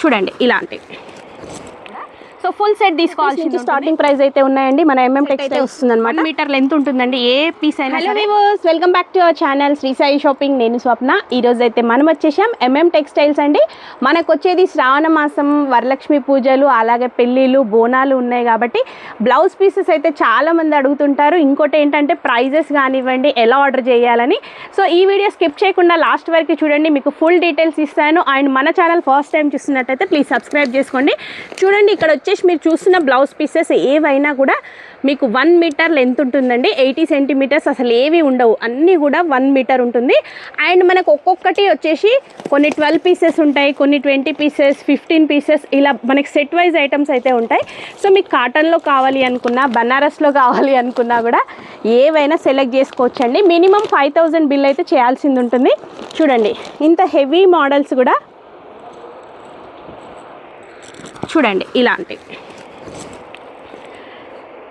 చూడండి ఇలాంటి. So full set తీసుకోవాల్సింది స్టార్టింగ్ ప్రైస్ అయితే ఉన్నాయండి. మన ఎంఎం టెక్స్టైల్ వస్తుంది అనమాట. 1 మీటర్ లెంత్ ఉంటుందండి ఏ పీస్ అయినా. Hello viewers, welcome back to our channel Shri Sai shopping. నేను స్వప్న. ఈ రోజు అయితే మనం వచ్చేసాం ఎంఎం టెక్స్టైల్స్ అండి. మనకు వచ్చేది శ్రావణ మాసం, వరలక్ష్మి పూజలు, అలాగే పెళ్ళిళ్ళు, బోనాలు ఉన్నాయి కాబట్టి బ్లౌజ్ పీసెస్ అయితే చాలా మంది అడుగుతుంటారు. ఇంకోటి ఏంటంటే ప్రైజెస్ కానివ్వండి, ఎలా ఆర్డర్ చేయాలని. సో ఈ వీడియో స్కిప్ చేయకుండా లాస్ట్ వరకు చూడండి, మీకు ఫుల్ డీటెయిల్స్ ఇస్తాను. అండ్ మన ఛానల్ ఫస్ట్ టైం చూస్తున్నట్టయితే ప్లీజ్ సబ్స్క్రైబ్ చేసుకోండి. చూడండి, ఇక్కడ వచ్చేసి మీరు చూస్తున్న బ్లౌజ్ పీసెస్ ఏవైనా కూడా మీకు 1 మీటర్ లెంత్ ఉంటుందండి. 80 సెంటీమీటర్స్ అసలు ఏవి ఉండవు, అన్నీ కూడా 1 మీటర్ ఉంటుంది. అండ్ మనకు ఒక్కొక్కటి వచ్చేసి కొన్ని 12 పీసెస్ ఉంటాయి, కొన్ని 20 పీసెస్, 15 పీసెస్, ఇలా మనకి సెట్ వైజ్ ఐటమ్స్ అయితే ఉంటాయి. సో మీకు కాటన్లో కావాలి అనుకున్నా, బనారస్లో కావాలి అనుకున్నా కూడా ఏవైనా సెలెక్ట్ చేసుకోవచ్చండి. మినిమం 5000 బిల్ అయితే చేయాల్సింది ఉంటుంది. చూడండి, ఇంత హెవీ మోడల్స్ కూడా చూడండి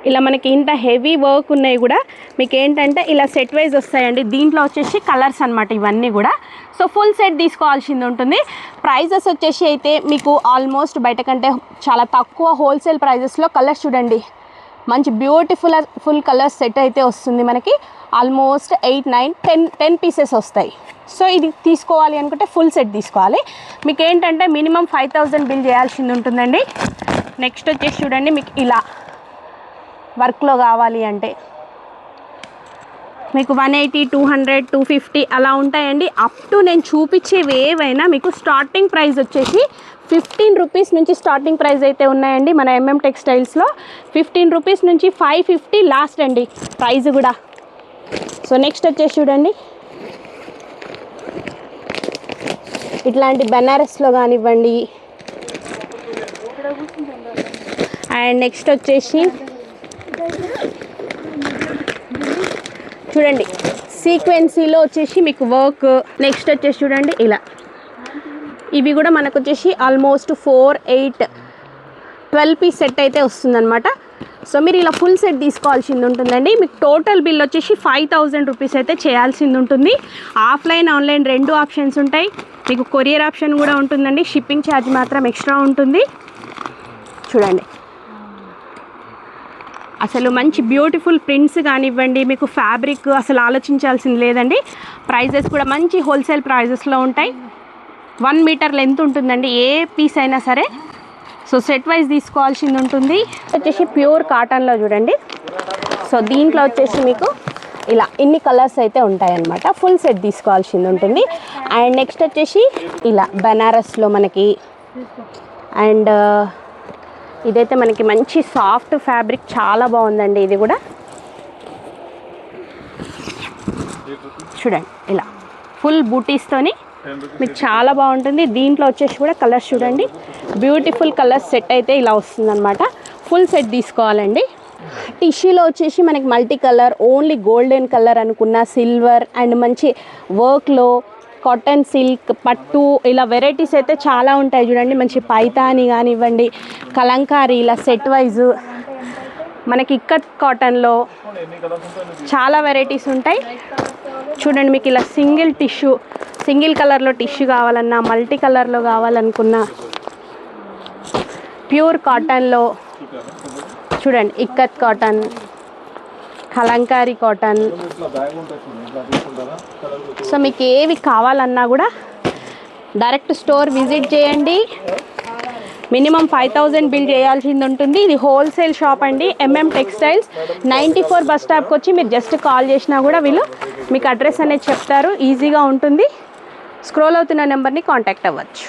ఇలా మనకి ఇంత హెవీ వర్క్ ఉన్నాయి కూడా మీకు ఏంటంటే ఇలా సెట్ వైజ్ వస్తాయండి. దీంట్లో వచ్చేసి కలర్స్ అనమాట ఇవన్నీ కూడా. సో ఫుల్ సెట్ తీసుకోవాల్సింది ఉంటుంది. ప్రైజెస్ వచ్చేసి అయితే మీకు ఆల్మోస్ట్ బయట కంటే చాలా తక్కువ హోల్సేల్ ప్రైజెస్లో కలర్స్ చూడండి, మంచి ఫుల్ కలర్స్ సెట్ అయితే వస్తుంది మనకి. ఆల్మోస్ట్ 8, 9, 10 పీసెస్ వస్తాయి. సో ఇది తీసుకోవాలి అనుకుంటే ఫుల్ సెట్ తీసుకోవాలి. మీకు ఏంటంటే మినిమం 5000 బిల్ చేయాల్సింది ఉంటుందండి. నెక్స్ట్ వచ్చేసి చూడండి, మీకు ఇలా వర్క్లో కావాలి అంటే మీకు 180, 200, 250 అలా ఉంటాయండి. అప్ టు నేను చూపించేవి ఏవైనా మీకు స్టార్టింగ్ ప్రైస్ వచ్చేసి 15 రూపీస్ నుంచి స్టార్టింగ్ ప్రైస్ అయితే ఉన్నాయండి మన ఎంఎం టెక్స్టైల్స్లో. 15 రూపీస్ నుంచి 550 లాస్ట్ అండి ప్రైస్ కూడా. సో నెక్స్ట్ వచ్చేసి చూడండి, ఇట్లాంటి బనారస్లో కానివ్వండి. అండ్ నెక్స్ట్ వచ్చేసి చూడండి, సీక్వెన్సీలో వచ్చేసి మీకు వర్క్. నెక్స్ట్ వచ్చేసి చూడండి ఇలా, ఇవి కూడా మనకు వచ్చేసి ఆల్మోస్ట్ 4, 8, 12 పీస్ సెట్ అయితే వస్తుందన్నమాట. సో మీరు ఇలా ఫుల్ సెట్ తీసుకోవాల్సింది ఉంటుందండి. మీకు టోటల్ బిల్ వచ్చేసి 5000 రూపీస్ అయితే చేయాల్సింది ఉంటుంది. ఆఫ్లైన్, ఆన్లైన్ 2 ఆప్షన్స్ ఉంటాయి. మీకు కొరియర్ ఆప్షన్ కూడా ఉంటుందండి. షిప్పింగ్ ఛార్జ్ మాత్రం ఎక్స్ట్రా ఉంటుంది. చూడండి, అసలు మంచి బ్యూటిఫుల్ ప్రింట్స్ కానివ్వండి, మీకు ఫ్యాబ్రిక్ అసలు ఆలోచించాల్సింది లేదండి. ప్రైజెస్ కూడా మంచి హోల్సేల్ ప్రైజెస్లో ఉంటాయి. 1 మీటర్ లెంత్ ఉంటుందండి ఏ పీస్ అయినా సరే. సో సెట్ వైజ్ తీసుకోవాల్సింది ఉంటుంది. వచ్చేసి ప్యూర్ కాటన్లో చూడండి. సో దీంట్లో వచ్చేసి మీకు ఇలా ఇన్ని కలర్స్ అయితే ఉంటాయన్నమాట. ఫుల్ సెట్ తీసుకోవాల్సింది ఉంటుంది. అండ్ నెక్స్ట్ వచ్చేసి ఇలా బనారస్లో మనకి, అండ్ ఇదైతే మనకి మంచి సాఫ్ట్ ఫ్యాబ్రిక్, చాలా బాగుందండి. ఇది కూడా చూడండి ఇలా ఫుల్ బూటీస్తోని మీకు చాలా బాగుంటుంది. దీంట్లో వచ్చేసి కూడా కలర్స్ చూడండి, బ్యూటిఫుల్ కలర్స్ సెట్ అయితే ఇలా వస్తుందన్నమాట. ఫుల్ సెట్ తీసుకోవాలండి. టిష్యూలో వచ్చేసి మనకి multi colour, only golden colour అనుకున్న, సిల్వర్ అండ్ మంచి వర్క్లో కాటన్, సిల్క్, పట్టు, ఇలా వెరైటీస్ అయితే చాలా ఉంటాయి చూడండి. మంచి పైతాని కానివ్వండి, కలంకారీ, ఇలా సెట్ వైజు మనకి ఇక్కత్ కాటన్లో చాలా వెరైటీస్ ఉంటాయి. చూడండి, మీకు ఇలా సింగిల్ కలర్లో టిష్యూ కావాలన్నా, మల్టీ కలర్లో కావాలనుకున్నా, ప్యూర్ కాటన్లో చూడండి, ikat cotton, Kalamkari cotton. So మీకు ఏవి కావాలన్నా కూడా డైరెక్ట్ స్టోర్ విజిట్ చేయండి. మినిమం 5000 బిల్ చేయాల్సింది ఉంటుంది. ఇది హోల్సేల్ షాప్ అండి, ఎంఎం టెక్స్టైల్స్. 94 బస్ స్టాప్కి వచ్చి మీరు జస్ట్ కాల్ చేసినా కూడా వీళ్ళు మీకు అడ్రస్ అనేది చెప్తారు. ఈజీగా ఉంటుంది. స్క్రోల్ అవుతున్న నెంబర్ని కాంటాక్ట్ అవ్వచ్చు.